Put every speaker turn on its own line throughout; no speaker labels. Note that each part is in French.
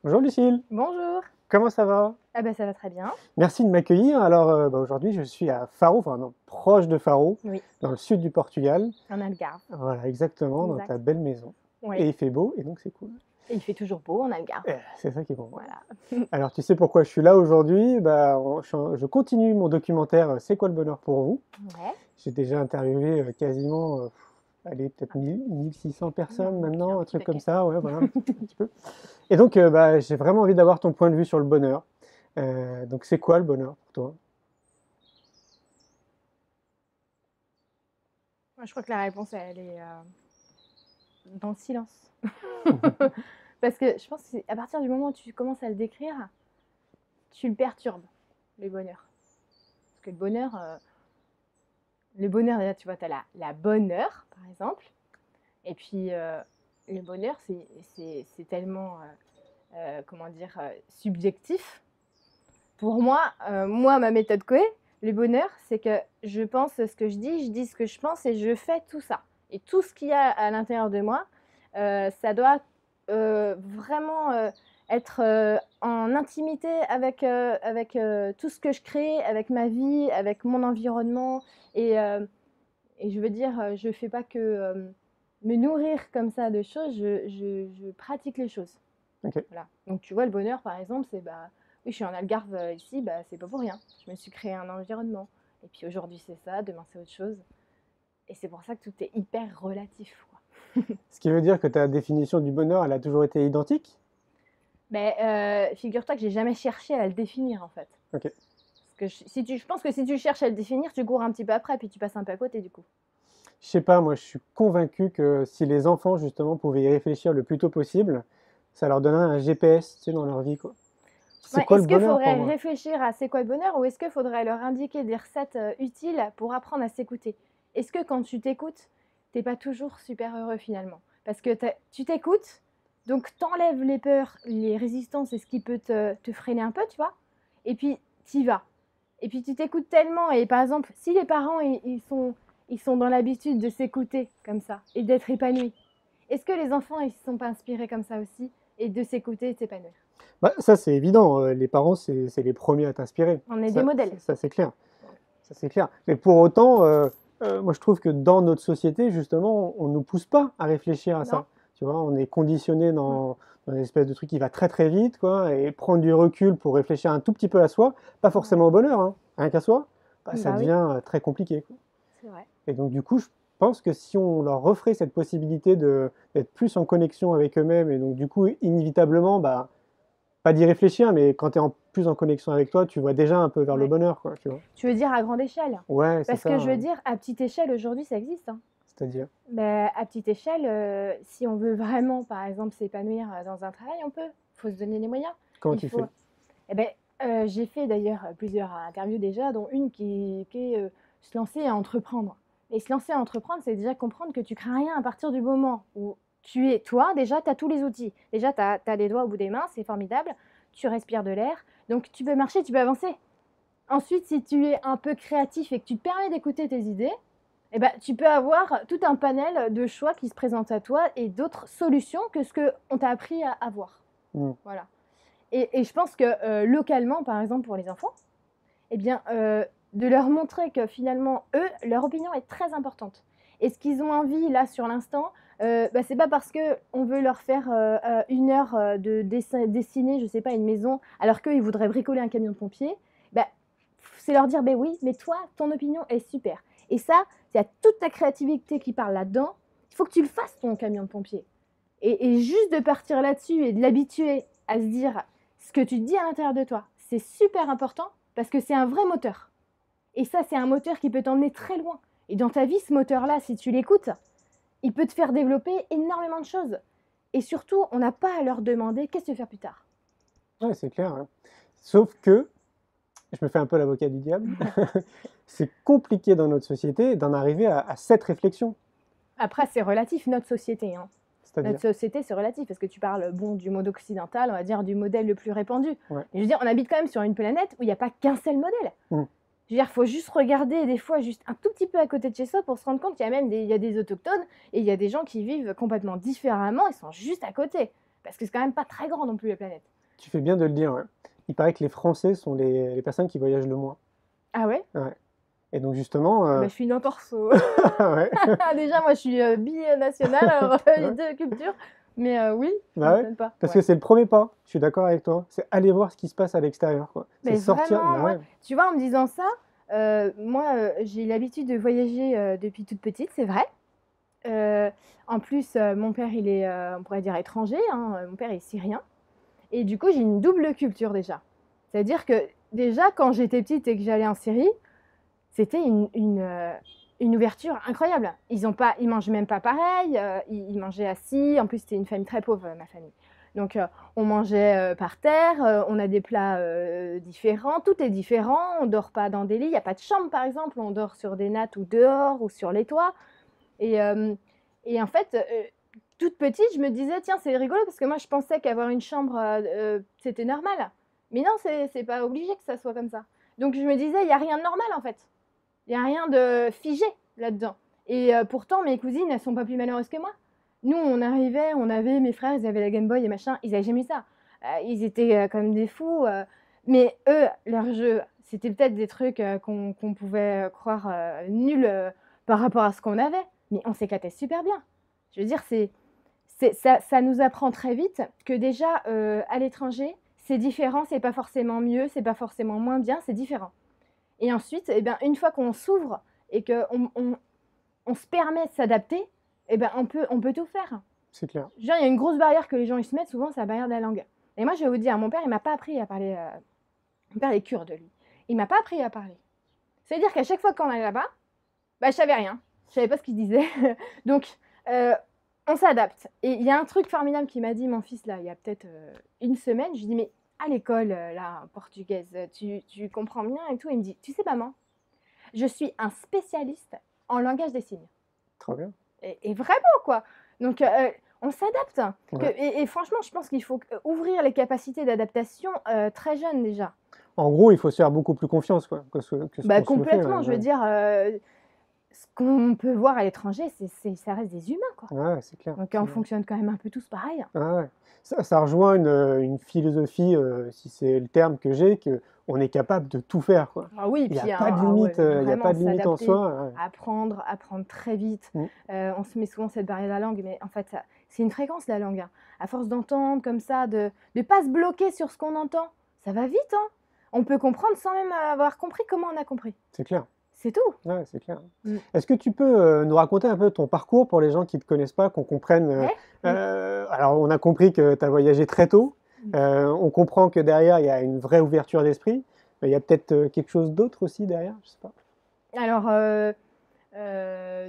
Bonjour Lucille,
Bonjour.
comment ça va?
Ah bah ça va très bien.
Merci de m'accueillir. Alors aujourd'hui je suis à Faro, enfin non, proche de Faro,
Oui,
dans le sud du Portugal.
en Algarve.
Voilà, exactement, dans ta
Exact.
belle maison.
Oui.
Et il fait beau et donc c'est cool.
Et il fait toujours beau en Algarve.
C'est ça qui est bon.
Voilà.
Alors tu sais pourquoi je suis là aujourd'hui? Bah, je continue mon documentaire C'est quoi le bonheur pour vous?
Ouais.
J'ai déjà interviewé quasiment, allez, peut-être 1600 personnes
Il y a
maintenant,
un
un
petit
truc comme
paquet.
ça, ouais, voilà, un petit peu. Et donc bah, j'ai vraiment envie d'avoir ton point de vue sur le bonheur. Donc c'est quoi le bonheur pour toi?
Moi, je crois que la réponse, elle est dans le silence. Parce que je pense qu'à partir du moment où tu commences à le décrire, tu le perturbes, le bonheur. Parce que le bonheur déjà, tu vois, tu as la bonne heure, par exemple. Et puis, le bonheur, c'est tellement, comment dire, subjectif. Pour moi, ma méthode Coué, le bonheur, c'est que je pense ce que je dis ce que je pense et je fais tout ça. Et tout ce qu'il y a à l'intérieur de moi, ça doit vraiment être en intimité avec tout ce que je crée, avec ma vie, avec mon environnement. Et, euh, et je veux dire, je ne fais pas que me nourrir comme ça de choses, je pratique les choses.
Ok.
Voilà. Donc tu vois, le bonheur, par exemple, c'est bah oui, je suis en Algarve ici, bah c'est pas pour rien. Je me suis créé un environnement. Et puis aujourd'hui c'est ça, demain c'est autre chose. Et c'est pour ça que tout est hyper relatif, quoi.
Ce qui veut dire que ta définition du bonheur, elle a toujours été identique?
Mais figure-toi que j'ai jamais cherché à le définir en fait.
Ok.
Parce que je pense que si tu cherches à le définir, tu cours un petit peu après, puis tu passes un peu à côté du coup.
Je sais pas, moi je suis convaincu que si les enfants justement pouvaient y réfléchir le plus tôt possible, ça leur donnerait un GPS, tu sais, dans leur vie, quoi. C'est
Ouais,
quoi le
est-ce qu'il
bonheur pour
faudrait
moi?
réfléchir à c'est quoi le bonheur ou est-ce qu'il faudrait leur indiquer des recettes utiles pour apprendre à s'écouter? Est-ce que quand tu t'écoutes, t'es pas toujours super heureux finalement? Parce que tu t'écoutes, donc t'enlèves les peurs, les résistances et ce qui peut te freiner un peu, tu vois? Et puis t'y vas. Et puis tu t'écoutes tellement et par exemple, si les parents ils sont dans l'habitude de s'écouter comme ça et d'être épanouis, est-ce que les enfants ils ne sont pas inspirés comme ça aussi et de s'écouter et de s'épanouir?
Bah, ça c'est évident, les parents c'est les premiers à t'inspirer.
On est des modèles.
Ça, c'est clair. Ça c'est clair. Mais pour autant, moi je trouve que dans notre société, justement, on ne nous pousse pas à réfléchir à
Non.
ça. Tu vois, on est conditionné
Mm.
dans une espèce de truc qui va très très vite, quoi, et prendre du recul pour réfléchir un tout petit peu à soi, pas
Ouais.
forcément au bonheur, hein, rien qu'à soi, bah, ça
Bah oui,
devient très compliqué, quoi.
c'est vrai.
Et donc du coup, je pense que si on leur offrait cette possibilité d'être plus en connexion avec eux-mêmes, et donc du coup, inévitablement, bah, pas d'y réfléchir, mais quand tu es plus en connexion avec toi, tu vois déjà un peu vers le
Ouais.
bonheur, quoi, tu vois.
Tu veux dire à grande échelle?
Ouais, c'est
Parce que
ça,
je veux dire, à petite échelle, aujourd'hui, ça existe, hein.
c'est-à-dire.
Mais à petite échelle, si on veut vraiment, par exemple, s'épanouir dans un travail, on peut. Il faut se donner les moyens.
Comment
Il
tu
faut.
fais?
Eh ben, j'ai fait d'ailleurs plusieurs interviews déjà, dont une qui est se lancer à entreprendre. Et se lancer à entreprendre, c'est déjà comprendre que tu crains rien à partir du moment où tu es toi, déjà, tu as tous les outils. Déjà, tu as des doigts au bout des mains, c'est formidable. Tu respires de l'air. Donc, tu peux marcher, tu peux avancer. Ensuite, si tu es un peu créatif et que tu te permets d'écouter tes idées, eh ben, tu peux avoir tout un panel de choix qui se présentent à toi et d'autres solutions que ce qu'on t'a appris à avoir.
Mm.
Voilà. Et je pense que localement, par exemple, pour les enfants, eh bien, de leur montrer que finalement, eux, leur opinion est très importante. Et ce qu'ils ont envie, là, sur l'instant, bah, c'est pas parce qu'on veut leur faire une heure de dessiner, je sais pas, une maison, alors qu'eux, ils voudraient bricoler un camion de pompier. Bah, c'est leur dire, ben oui, mais toi, ton opinion est super. Et ça, il y a toute ta créativité qui parle là-dedans. Il faut que tu le fasses, ton camion de pompier. Et juste de partir là-dessus et de l'habituer à se dire ce que tu dis à l'intérieur de toi, c'est super important parce que c'est un vrai moteur. Et ça, c'est un moteur qui peut t'emmener très loin. Et dans ta vie, ce moteur-là, si tu l'écoutes, il peut te faire développer énormément de choses. Et surtout, on n'a pas à leur demander qu'est-ce que tu veux faire plus tard.
Ouais, c'est clair, hein. Sauf que, je me fais un peu l'avocat du diable, c'est compliqué dans notre société d'en arriver à cette réflexion.
Après, c'est relatif, notre société, hein.
C'est-à-dire,
Notre société, c'est relatif parce que tu parles bon, du mode occidental, on va dire du modèle le plus répandu.
ouais.
Mais je veux dire, on habite quand même sur une planète où il n'y a pas qu'un seul modèle.
Mm.
Je veux dire, il faut juste regarder des fois juste un tout petit peu à côté de chez soi pour se rendre compte qu'il y a même il y a des autochtones et il y a des gens qui vivent complètement différemment, ils sont juste à côté. Parce que c'est quand même pas très grand non plus la planète.
Tu fais bien de le dire, ouais. Il paraît que les Français sont les personnes qui voyagent le moins.
Ah ouais?
Ouais. Et donc justement,
Bah, je suis une entorse.
ouais.
Déjà, moi, je suis binationale, alors les
Ouais.
deux cultures. Mais oui, ça
Bah ouais,
m'étonne pas.
parce
Ouais.
que c'est le premier pas, je suis d'accord avec toi. C'est aller voir ce qui se passe à l'extérieur, quoi. C'est
Mais
sortir.
vraiment,
Bah
moi,
ouais,
tu vois, en me disant ça, moi, j'ai l'habitude de voyager depuis toute petite, c'est vrai. Euh, En plus, mon père, il est, on pourrait dire, étranger, hein. Mon père est syrien. Et du coup, j'ai une double culture déjà. C'est-à-dire que déjà, quand j'étais petite et que j'allais en Syrie, c'était une ouverture incroyable. Ils mangent même pas pareil, ils mangeaient assis. En plus, c'était une famille très pauvre, ma famille. Donc, on mangeait par terre, on a des plats différents, tout est différent. On dort pas dans des lits, il n'y a pas de chambre par exemple, on dort sur des nattes ou dehors ou sur les toits. Et, euh, et en fait, toute petite, je me disais, tiens, c'est rigolo parce que moi, je pensais qu'avoir une chambre, c'était normal. Mais non, c'est pas obligé que ça soit comme ça. Donc, je me disais, il n'y a rien de normal en fait. Il n'y a rien de figé là-dedans. Et pourtant, mes cousines, elles sont pas plus malheureuses que moi. Nous, on arrivait, on avait, mes frères, ils avaient la Game Boy et machin, ils n'avaient jamais eu ça. Ils étaient comme des fous. Mais eux, leur jeu, c'était peut-être des trucs qu'on pouvait croire nuls par rapport à ce qu'on avait. Mais on s'éclatait super bien. Je veux dire, ça nous apprend très vite que déjà, à l'étranger, c'est différent, c'est pas forcément mieux, c'est pas forcément moins bien, c'est différent. Et ensuite, eh bien, une fois qu'on s'ouvre et qu'on se permet de s'adapter, eh ben, on peut tout faire.
c'est clair.
Je veux dire, il y a une grosse barrière que les gens ils se mettent souvent, c'est la barrière de la langue. Et moi, je vais vous dire, mon père, il m'a pas appris à parler. Mon père est kurde, lui. Il m'a pas appris à parler. C'est-à-dire qu'à chaque fois qu'on allait là-bas, bah, je savais rien. Je savais pas ce qu'il disait. Donc, euh, on s'adapte. Et il y a un truc formidable qui m'a dit mon fils, là, il y a peut-être une semaine. Je lui dis, mais à l'école, là, en portugaise, tu comprends bien et tout. Il me dit, tu sais, maman, je suis un spécialiste en langage des signes.
Très bien.
Et vraiment, quoi. Donc, on s'adapte.
Ouais.
Et franchement, je pense qu'il faut ouvrir les capacités d'adaptation très jeune déjà.
En gros, il faut se faire beaucoup plus confiance, quoi, que ce
Bah,
qu'on se le fait.
complètement, je veux
Ouais,
dire, ce qu'on peut voir à l'étranger, ça reste des humains, quoi.
ouais, c'est clair.
Donc,
c'est
on
clair.
fonctionne quand même un peu tous pareil.
Ah ouais. Ça rejoint une philosophie, si c'est le terme que j'ai, que on est capable de tout faire, quoi.
Ah oui,
Il n'y a
puis
pas de
ah ouais,
limite,
mais
il y a
vraiment
pas de limite en
s'adapter,
soi. Ouais.
apprendre très vite.
Mm.
On se met souvent cette barrière de la langue, mais en fait, c'est une fréquence la langue, hein. À force d'entendre comme ça, de ne pas se bloquer sur ce qu'on entend, ça va vite, hein. On peut comprendre sans même avoir compris comment on a compris.
C'est clair.
C'est tout.
Ouais, c'est clair.
Mm.
Est-ce que tu peux nous raconter un peu ton parcours pour les gens qui ne te connaissent pas, qu'on comprenne
Ouais.
alors, on a compris que tu as voyagé très tôt.
Mm.
On comprend que derrière, il y a une vraie ouverture d'esprit. Mais il y a peut-être quelque chose d'autre aussi derrière, je sais pas.
Alors,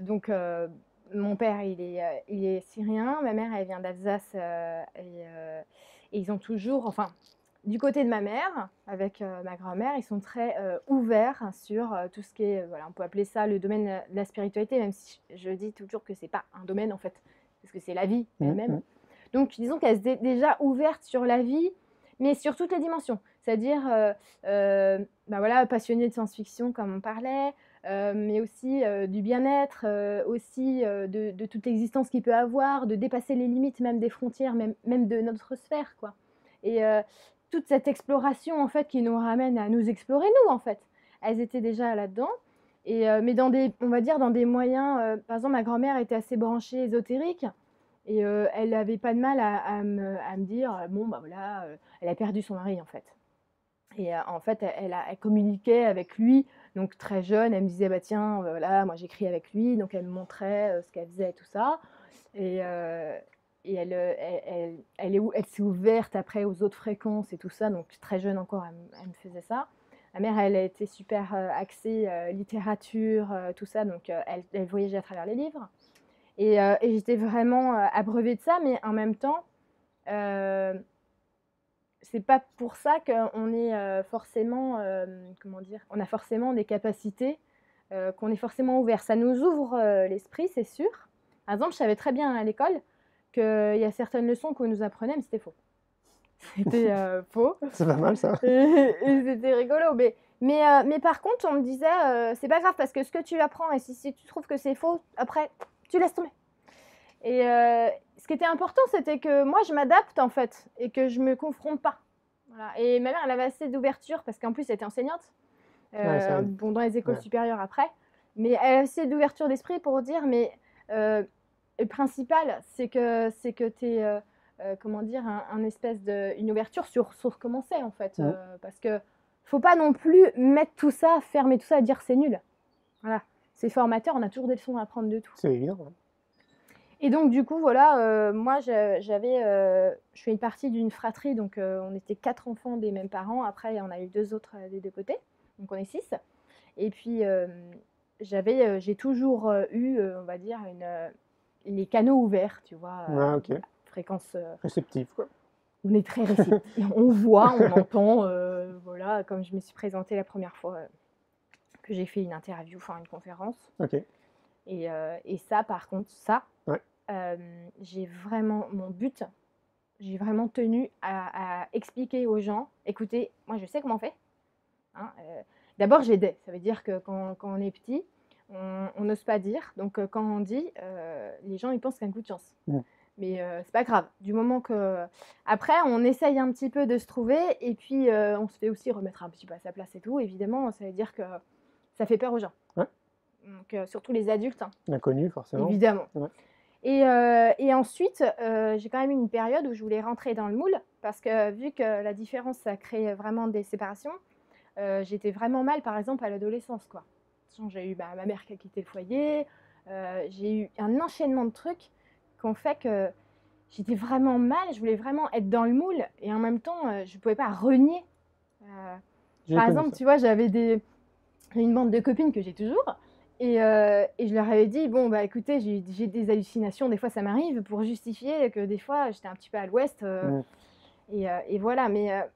donc, mon père, il est syrien, ma mère, elle vient d'Alsace, et ils ont toujours, enfin, du côté de ma mère, avec ma grand-mère, ils sont très ouverts sur tout ce qui est, voilà, on peut appeler ça le domaine de la spiritualité, même si je dis toujours que c'est pas un domaine en fait, parce que c'est la vie elle-même. Donc, disons qu'elles étaient déjà ouvertes sur la vie, mais sur toutes les dimensions. C'est-à-dire, bah voilà, passionnée de science-fiction, comme on parlait, mais aussi du bien-être, aussi de toute l'existence qu'il peut avoir, de dépasser les limites même des frontières, même de notre sphère, quoi. Et toute cette exploration, en fait, qui nous ramène à nous explorer, nous, en fait. Elles étaient déjà là-dedans. Et, mais dans des, on va dire, dans des moyens, par exemple, ma grand-mère était assez branchée ésotérique, et elle n'avait pas de mal à me dire, bon, bah voilà, elle a perdu son mari, en fait. Et en fait, elle communiquait avec lui, donc très jeune, elle me disait, bah tiens, voilà, moi j'écris avec lui, donc elle me montrait ce qu'elle faisait et tout ça. Et, elle s'est ouverte après aux autres fréquences et tout ça, donc très jeune encore, elle me faisait ça. Ma mère, elle a été super axée littérature, tout ça, donc elle voyageait à travers les livres. Et j'étais vraiment abreuvée de ça, mais en même temps, c'est pas pour ça qu'on est forcément, comment dire, on a forcément des capacités, qu'on est forcément ouvert. Ça nous ouvre l'esprit, c'est sûr. Par exemple, je savais très bien à l'école qu'il y a certaines leçons qu'on nous apprenait, mais c'était faux. C'était faux.
C'est pas mal ça.
Et c'était rigolo. Mais par contre, on me disait, c'est pas grave parce que ce que tu apprends, et si tu trouves que c'est faux, après, tu laisses tomber. Et ce qui était important, c'était que moi, je m'adapte en fait et que je me confronte pas. Voilà. Et ma mère, elle avait assez d'ouverture parce qu'en plus, elle était enseignante.
Ouais, ça aide.
Bon, dans les écoles
Ouais.
supérieures après. Mais elle a assez d'ouverture d'esprit pour dire, mais le principal, c'est que tu es, comment dire, un espèce une ouverture sur comment c'est en fait.
Mm.
Parce que faut pas non plus mettre tout ça, fermer tout ça et dire c'est nul. Voilà. C'est formateur, on a toujours des leçons à apprendre de tout.
C'est évident. Ouais.
Et donc, du coup, voilà, moi, je fais une partie d'une fratrie, donc on était 4 enfants des mêmes parents. Après, on a eu 2 autres des 2 côtés, donc on est 6. Et puis, j'ai toujours eu, on va dire, les canaux ouverts, tu vois,
Ouais, ok.
fréquence.
Réceptif, quoi.
On est très réceptifs. On voit, on entend, voilà, comme je me suis présentée la première fois que j'ai fait une interview, enfin une conférence.
Ok.
Et ça, par contre, ça,
Ouais.
j'ai vraiment mon but, j'ai vraiment tenu à expliquer aux gens, écoutez, moi je sais comment on fait. Hein, d'abord j'aidais, ça veut dire que quand on est petit, on n'ose pas dire, donc quand on dit, les gens ils pensent qu'il y a un coup de chance.
Mm.
Mais c'est pas grave, du moment que... Après on essaye un petit peu de se trouver, et puis on se fait aussi remettre un petit peu à sa place et tout, évidemment, ça veut dire que ça fait peur aux gens.
Ouais.
Donc surtout les adultes, hein,
L'inconnu, forcément.
évidemment.
Ouais.
Et ensuite, j'ai quand même eu une période où je voulais rentrer dans le moule, parce que vu que la différence, ça crée vraiment des séparations, j'étais vraiment mal, par exemple, à l'adolescence, quoi. J'ai eu ma mère qui a quitté le foyer, j'ai eu un enchaînement de trucs qui ont fait que j'étais vraiment mal, je voulais vraiment être dans le moule, et en même temps, je ne pouvais pas renier.
J'ai
Par
connu
exemple,
ça.
tu vois, j'avais une bande de copines que j'ai toujours, et je leur avais dit, bon, bah écoutez, j'ai des hallucinations, des fois ça m'arrive, pour justifier que des fois j'étais un petit peu à l'ouest,
Mm.
et voilà. Mais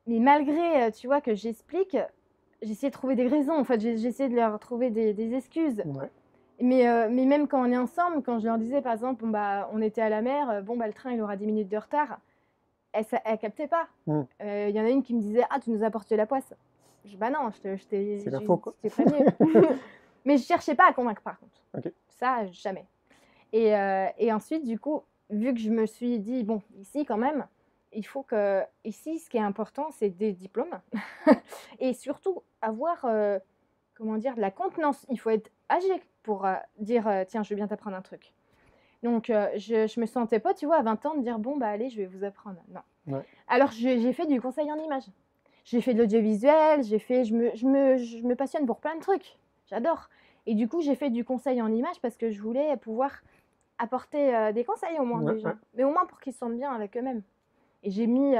malgré, tu vois, que j'explique, j'essayais de trouver des raisons, en fait, j'essayais de leur trouver des excuses.
Ouais.
Mais même quand on est ensemble, quand je leur disais, par exemple, bon, bah, on était à la mer, bon, bah, le train il aura 10 minutes de retard, elles captaient pas.
Mm.
Y en a une qui me disait, ah, tu nous apportes de la poisse. Je dis, bah non,
C'est la faux, quoi.
je t'ai prévenu. Mais je cherchais pas à convaincre, par contre.
Ok.
Ça, jamais. Et ensuite, du coup, vu que je me suis dit, bon, ici, quand même, il faut que... Ici, ce qui est important, c'est des diplômes. Et surtout, avoir, comment dire, de la contenance. Il faut être âgé pour dire, tiens, je veux bien t'apprendre un truc. Donc, je me sentais pas, tu vois, à 20 ans, de dire, bon, bah allez, je vais vous apprendre. Non.
Ouais.
Alors, j'ai fait du conseil en images. J'ai fait de l'audiovisuel, je me passionne pour plein de trucs. J'adore. Et du coup, j'ai fait du conseil en images parce que je voulais pouvoir apporter des conseils au moins
Ouais,
des gens.
ouais.
Mais au moins pour qu'ils se sentent bien avec eux-mêmes. Et j'ai mis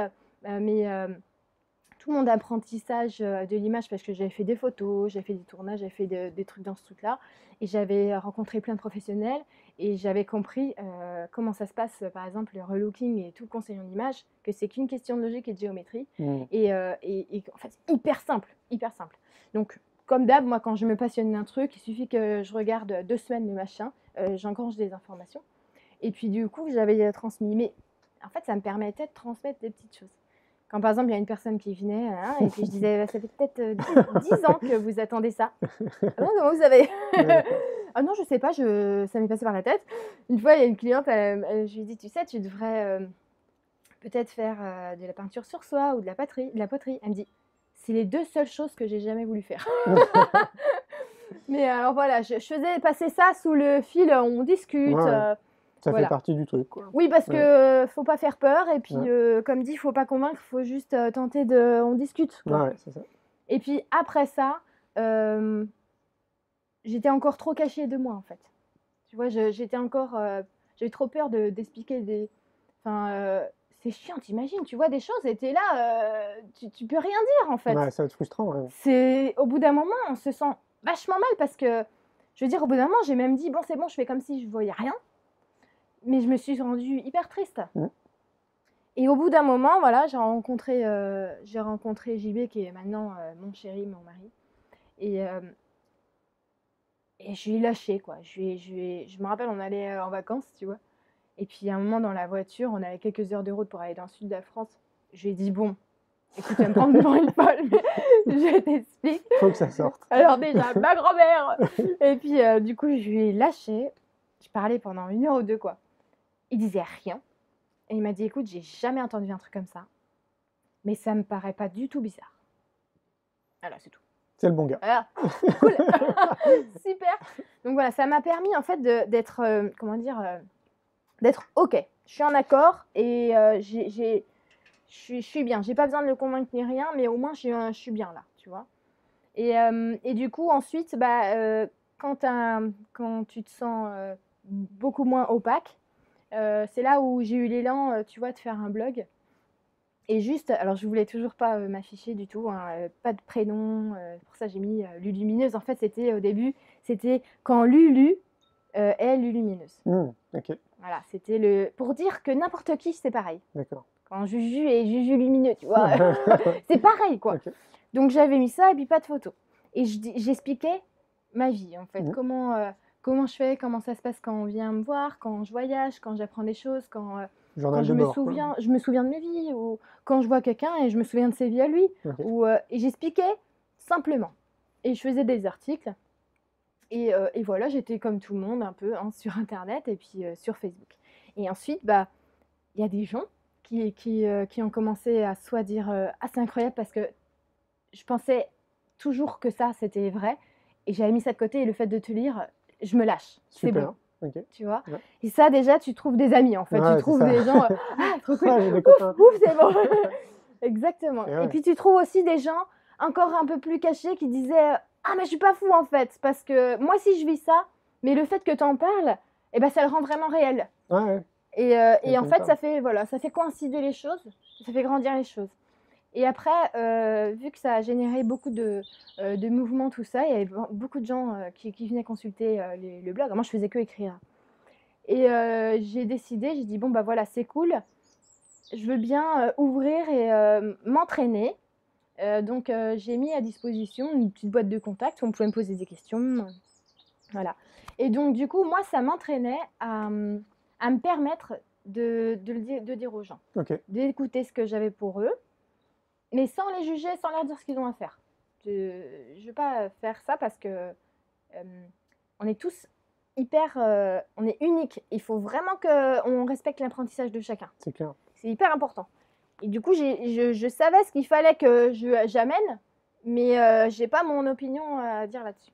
tout mon apprentissage de l'image, parce que j'avais fait des photos, j'avais fait des tournages, j'avais fait des trucs dans ce truc-là. Et j'avais rencontré plein de professionnels, et j'avais compris comment ça se passe, par exemple, le relooking et tout le conseil en image, que c'est qu'une question de logique et de géométrie.
Mm.
Et en fait, c'est hyper simple, hyper simple. Donc, comme d'hab, moi, quand je me passionne d'un truc, il suffit que je regarde 2 semaines le machin, j'engrange des informations. Et puis, du coup, j'avais transmis. Mais en fait, ça me permettait de transmettre des petites choses. Quand, par exemple, il y a une personne qui venait, hein, et puis je disais, ça fait peut-être 10 ans que vous attendez ça. Ah bon, comment vous savez?
Ouais.
Ah non, je sais pas, ça m'est passé par la tête. Une fois, il y a une cliente, je lui ai dit, tu sais, tu devrais peut-être faire de la peinture sur soie ou de la poterie. Elle me dit, c'est les 2 seules choses que j'ai jamais voulu faire. Mais alors voilà, je faisais passer ça sous le fil, on discute.
Ouais, ouais. Ça
Voilà.
fait partie du truc, quoi.
Oui, parce
Ouais.
que faut pas faire peur, et puis
Ouais.
comme dit, faut pas convaincre, faut juste tenter de... On discute, quoi.
Ouais, c'est ça.
Et puis après ça, j'étais encore trop cachée de moi, en fait. Tu vois, j'étais encore... j'avais trop peur d'expliquer des... Enfin, c'est chiant, t'imagines, tu vois des choses, et t'es là, tu peux rien dire, en fait.
Ouais, ça va être frustrant, ouais.
C'est... Au bout d'un moment, on se sent vachement mal, parce que, je veux dire, au bout d'un moment, j'ai même dit, bon, c'est bon, je fais comme si je voyais rien. Mais je me suis rendue hyper triste.
Mm.
Et au bout d'un moment, voilà, j'ai rencontré JB, qui est maintenant mon chéri, mon mari. Et je lui ai lâché, quoi. Je me rappelle, on allait en vacances, tu vois. Et puis à un moment, dans la voiture, on avait quelques heures de route pour aller dans le sud de la France. Je lui ai dit, bon, écoute, tu vas me prendre pour une folle, mais je t'explique.
Faut que ça sorte.
Alors déjà, ma grand-mère. Et puis du coup, je lui ai lâché. Je parlais pendant 1 heure ou 2, quoi. Il disait rien. Et il m'a dit, écoute, j'ai jamais entendu un truc comme ça. mais ça me paraît pas du tout bizarre. Voilà, c'est tout.
C'est le bon gars.
Voilà, cool, super. Donc voilà, ça m'a permis en fait d'être, comment dire, d'être OK. Je suis en accord et je suis bien. J'ai pas besoin de le convaincre ni rien, mais au moins je suis bien là, tu vois. Et du coup, ensuite, quand tu te sens beaucoup moins opaque, c'est là où j'ai eu l'élan, tu vois, de faire un blog. Et juste, alors je voulais toujours pas m'afficher du tout, hein, pas de prénom, pour ça j'ai mis Lulumineuse. En fait, c'était au début, c'était quand Lulu est Lulumineuse.
Ok,
Voilà, c'était pour dire que n'importe qui, c'est pareil.
d'accord.
Quand Juju est Juju Lumineux, tu vois, c'est pareil, quoi.
Ok.
Donc j'avais mis ça et puis pas de photos. Et j'expliquais ma vie, en fait,
Mhm.
comment je fais, comment ça se passe quand on vient me voir, quand je voyage, quand j'apprends des choses, quand
Journal
je
de
me
bord, quoi.
souviens, je me souviens de mes vies, ou quand je vois quelqu'un et je me souviens de ses vies à lui,
Ok.
et j'expliquais simplement. Et je faisais des articles. Et voilà, j'étais comme tout le monde un peu, hein, sur Internet et puis sur Facebook. Et ensuite, il y a des gens qui ont commencé à soit dire ah, c'est incroyable parce que je pensais toujours que ça c'était vrai et j'avais mis ça de côté et le fait de te lire, je me lâche, c'est bon,
Super. Ok.
tu vois.
Ouais.
Et ça déjà tu trouves des amis en fait,
Ouais,
tu
c'est
trouves
ça.
des gens ah trop cool,
Ouais, j'ai des copains.
ouf c'est bon. Exactement.
Et
Et
ouais.
puis tu trouves aussi des gens encore un peu plus cachés qui disaient ah mais je suis pas fou en fait parce que moi aussi je vis ça, mais le fait que tu en parles, eh ben ça le rend vraiment réel.
Ouais, ouais.
Et en
m'étonnes
fait,
pas.
ça fait coïncider les choses, ça fait grandir les choses. Et après, vu que ça a généré beaucoup de mouvements, tout ça, il y avait beaucoup de gens qui venaient consulter le blog. Alors moi, je faisais que écrire. Et j'ai dit, bon, bah voilà, c'est cool. Je veux bien ouvrir et m'entraîner. Donc, j'ai mis à disposition une petite boîte de contact où on pouvait me poser des questions. Voilà. Et donc, du coup, moi, ça m'entraînait à me permettre de dire aux gens,
Ok.
d'écouter ce que j'avais pour eux, mais sans les juger, sans leur dire ce qu'ils ont à faire. Je ne veux pas faire ça parce que on est tous on est uniques. Il faut vraiment qu'on respecte l'apprentissage de chacun.
C'est clair.
C'est hyper important. Et du coup, je savais ce qu'il fallait que j'amène, mais j'ai pas mon opinion à dire là-dessus.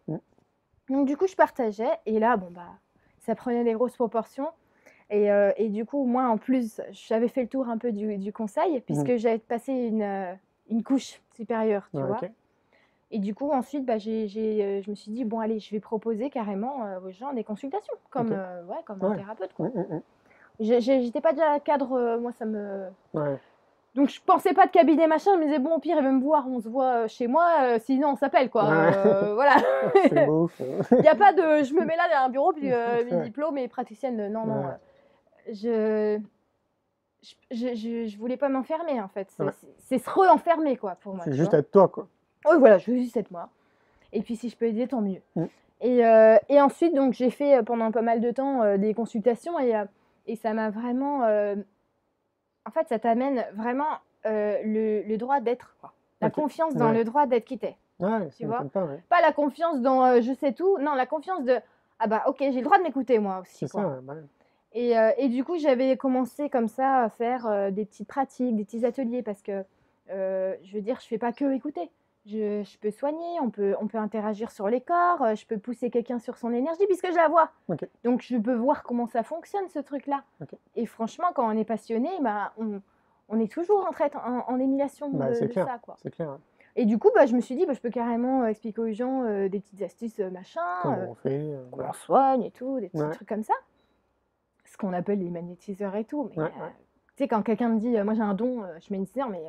Donc du coup, je partageais et là, bon bah, ça prenait des grosses proportions. Et du coup, moi, en plus, j'avais fait le tour un peu du conseil puisque j'avais passé une couche supérieure, tu vois.
Ok.
Et du coup, ensuite, je me suis dit, bon, allez, je vais proposer carrément aux gens des consultations, comme,
Ok.
comme un
Ouais.
thérapeute, quoi. J'étais pas déjà cadre, moi, ça me...
Ouais.
Donc, je pensais pas de cabinet, machin, je me disais, bon, au pire, il va me voir, on se voit chez moi, sinon on s'appelle, quoi.
Ouais.
Voilà.
C'est beau.
Il n'y a pas de, je me mets là derrière un bureau, puis mes
Ouais.
diplômes et praticienne, non, non.
Ouais.
Je voulais pas m'enfermer, en fait.
Ouais.
C'est se re-enfermer, quoi, pour moi.
C'est
tu
juste
vois.
être toi, quoi.
Oui, voilà, je veux juste être moi. Et puis, si je peux aider, tant mieux. Et ensuite, donc, j'ai fait pendant pas mal de temps des consultations et ça m'a vraiment... en fait, ça t'amène vraiment le droit d'être, quoi. La confiance dans le droit d'être qui t'es.
Ouais,
tu vois
pas, ouais.
Pas la confiance dans je sais tout, non, la confiance de ah bah ok, j'ai le droit de m'écouter moi aussi.
C'est
quoi.
ça, ouais.
Et du coup, j'avais commencé comme ça à faire des petites pratiques, des petits ateliers parce que je veux dire, je fais pas que écouter. Je peux soigner, on peut interagir sur les corps, je peux pousser quelqu'un sur son énergie puisque je la vois.
Ok.
Donc je peux voir comment ça fonctionne ce truc-là.
Ok.
Et franchement, quand on est passionné, bah, on est toujours en émulation de
clair.
ça. Quoi.
C'est clair. Ouais.
Et du coup, je me suis dit, je peux carrément expliquer aux gens des petites astuces, machin,
Comment on fait
comment on soigne et tout, des petits
Ouais.
trucs comme ça. Ce qu'on appelle les magnétiseurs et tout. Mais
Ouais.
tu sais, quand quelqu'un me dit, moi j'ai un don, je suis magnétiseur, mais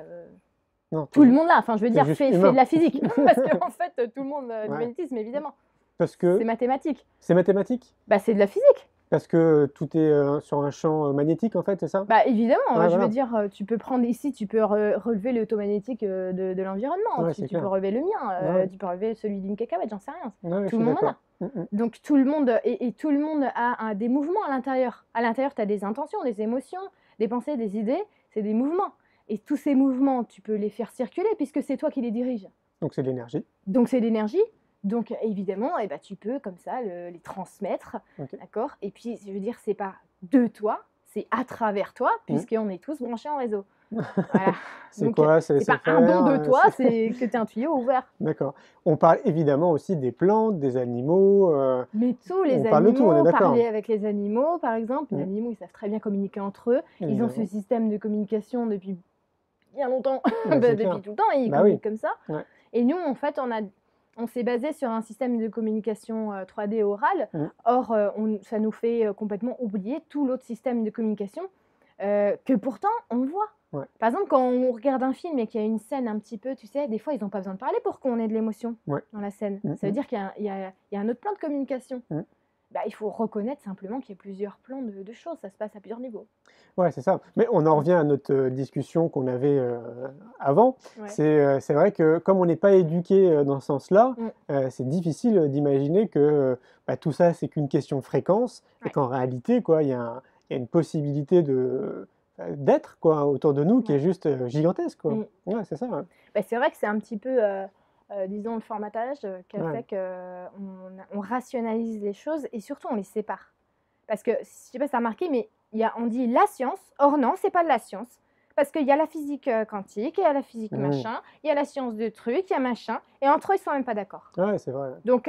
Non,
tout le monde là, enfin je veux dire,
juste
fait
humain.
de la physique. Parce qu'en fait, tout le monde du
Ouais.
magnétisme, évidemment.
Parce que
C'est mathématique.
c'est mathématique.
Bah, c'est de la physique.
Parce que tout est sur un champ magnétique, en fait, c'est ça?
Bah, évidemment,
Ouais,
je
voilà.
veux dire, tu peux prendre ici, tu peux relever le taux magnétique de l'environnement,
Ouais,
tu
c'est
peux
clair.
relever le mien,
Ouais.
tu peux relever celui d'une cacahuète, j'en sais rien.
Ouais,
Tout le monde en a.
d'accord.
Donc tout le monde, et tout le monde a des mouvements à l'intérieur. À l'intérieur, tu as des intentions, des émotions, des pensées, des idées, c'est des mouvements. Et tous ces mouvements, tu peux les faire circuler puisque c'est toi qui les diriges.
Donc c'est de l'énergie.
Donc c'est l'énergie. Donc évidemment, tu peux comme ça les transmettre,
Ok.
d'accord. Et puis je veux dire, c'est pas de toi, c'est à travers toi, puisqu'on est tous branchés en réseau. Voilà.
C'est
Donc,
quoi? C'est
c'est
laisser
pas un don
faire,
de toi, c'est que tu as un tuyau ouvert.
d'accord. On parle évidemment aussi des plantes, des animaux,
Mais tous
on
les
parle de tout, on est
animaux,
d'accord?
parler avec les animaux, par exemple, les
Mmh,
animaux, ils savent très bien communiquer entre eux. Ils ont ce
évidemment.
système de communication depuis bien longtemps,
Bah, c'est clair.
depuis tout le temps, et ils
Bah oui,
communiquent comme ça.
ouais.
Et nous, en fait, on s'est basé sur un système de communication 3D oral.
Mmh,
Or, ça nous fait complètement oublier tout l'autre système de communication que pourtant on voit.
ouais,
Par exemple, quand on regarde un film et qu'il y a une scène un petit peu, tu sais, des fois, ils n'ont pas besoin de parler pour qu'on ait de l'émotion
ouais.
dans la scène.
Mmh
Ça veut
mh.
dire qu'il y a un autre plan de communication.
Mmh.
Bah, il faut reconnaître simplement qu'il y a plusieurs plans de choses, ça se passe à plusieurs niveaux.
Ouais, c'est ça. Mais on en
Mm.
revient à notre, discussion qu'on avait, avant.
Ouais.
C'est vrai que comme on n'est pas éduqué, dans ce sens-là,
Mm.
c'est difficile, d'imaginer que, bah, tout ça, c'est qu'une question de fréquence et
Ouais.
qu'en réalité, quoi, il y a une possibilité d'être, quoi, autour de nous qui est
Ouais.
juste, gigantesque, quoi.
Mm.
Ouais, c'est ça, ouais.
Bah, c'est vrai que c'est un petit peu, disons, le formatage qui a
Ouais.
fait qu'on rationalise les choses et surtout on les sépare. Parce que, je sais pas si tu as remarqué, mais on dit la science, or non, c'est pas de la science. Parce qu'il y a la physique quantique, il y a la physique
Mmh.
machin, il y a la science de trucs, il y a machin, et entre eux, ils sont même pas d'accord.
Ouais, c'est vrai, ouais.
Donc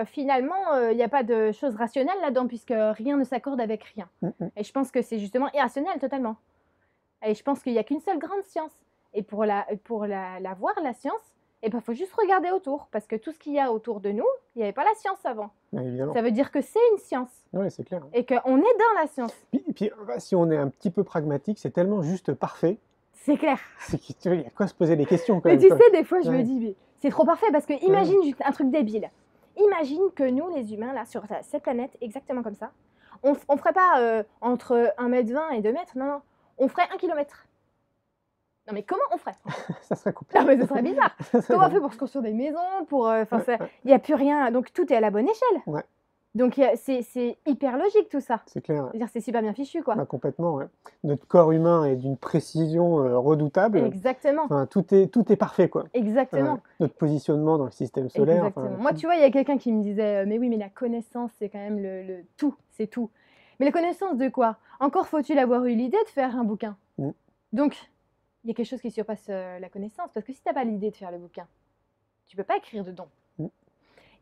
finalement, il n'y a pas de choses rationnelles là-dedans, puisque rien ne s'accorde avec rien.
Mmh mh.
Et je pense que c'est justement irrationnel totalement. Et je pense qu'il n'y a qu'une seule grande science. Et pour la voir, la science, il faut juste regarder autour. Parce que tout ce qu'il y a autour de nous, il n'y avait pas la science avant.
Ouais, évidemment.
Ça veut dire que c'est une science.
Ouais, c'est clair.
Et qu'on est dans la science.
Puis, bah, si on est un petit peu pragmatique, c'est tellement juste parfait,
C'est clair.
c'est qu'il tu vois, il y a quoi se poser des questions quand
Mais
même,
tu
quoi.
sais, des fois, je me
Ouais.
dis, mais c'est trop parfait. Parce que imagine juste un truc débile. Imagine que nous, les humains, là, sur cette planète, exactement comme ça, on ne ferait pas entre 1,20 m et 2 m. Non, non. On ferait 1 km. Non, mais comment on ferait?
Ça serait compliqué.
Non, mais ce serait bizarre.
Ça serait
Comment on
dingue.
fait pour se construire des maisons, pour,
Ouais, ouais,
il n'y a plus rien, donc tout est à la bonne échelle.
ouais,
Donc c'est hyper logique tout ça.
c'est clair, ouais.
C'est-à-dire c'est super bien fichu, quoi.
Bah, complètement, ouais. Notre corps humain est d'une précision, redoutable.
Exactement,
Enfin, tout est parfait, quoi.
exactement,
Notre positionnement dans le système solaire, enfin,
exactement. Moi,
tout
tu vois, il y a quelqu'un qui me disait, mais oui, mais la connaissance, c'est quand même le tout, c'est tout. Mais la connaissance de quoi? Encore faut-il avoir eu l'idée de faire un bouquin.
mmh,
Donc, il y a quelque chose qui surpasse la connaissance, parce que si tu n'as pas l'idée de faire le bouquin, tu peux pas écrire dedans.
mmh,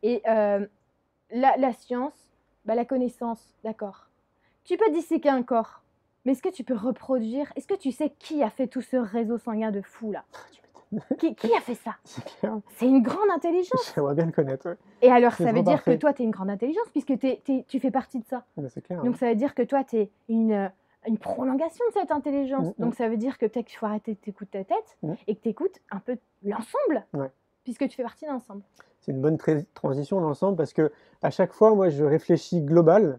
Et la science, bah, la connaissance, d'accord. Tu peux disséquer un corps, mais est-ce que tu peux reproduire? Est-ce que tu sais qui a fait tout ce réseau sanguin de fou là?
tu m'étonnes.
Qui a fait ça?
C'est clair.
C'est une grande intelligence.
J'aimerais bien le connaître, ouais.
Et alors,
C'est
ça veut
trop
dire que
parfait.
toi, tu es une grande intelligence, puisque tu fais partie de ça.
Bah, c'est clair,
Donc,
ouais.
ça veut dire que toi, tu es une prolongation de cette intelligence.
Mmh, mmh,
Donc, ça veut dire que peut-être qu'il faut arrêter de t'écouter ta tête
mmh,
et que tu écoutes un peu l'ensemble,
ouais.
puisque tu fais partie d'un ensemble.
C'est une bonne transition l'ensemble parce que à chaque fois, moi, je réfléchis global